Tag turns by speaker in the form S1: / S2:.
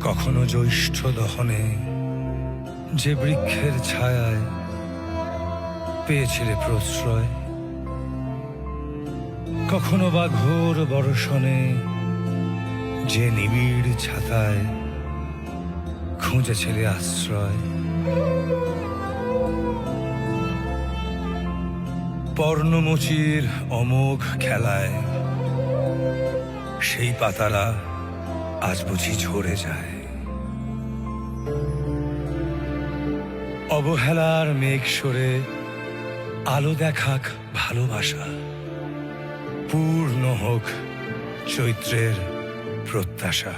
S1: কখনো জ্যৈষ্ঠ দহনে যে বৃক্ষের ছায়ায় পেয়েছিলে প্রশ্রয়, কখনো বা ঘোর বর্ষণে যে নিবিড় ছাতায় খুঁজেছিলে আশ্রয়। পর্ণমোচীর অমোঘ খেলায় সেই পাতারা আজ বুঝি ঝরে যায়। অবহেলার মেঘ সরে আলো দেখাক ভালোবাসা, পূর্ণ হোক চৈত্রের প্রত্যাশা।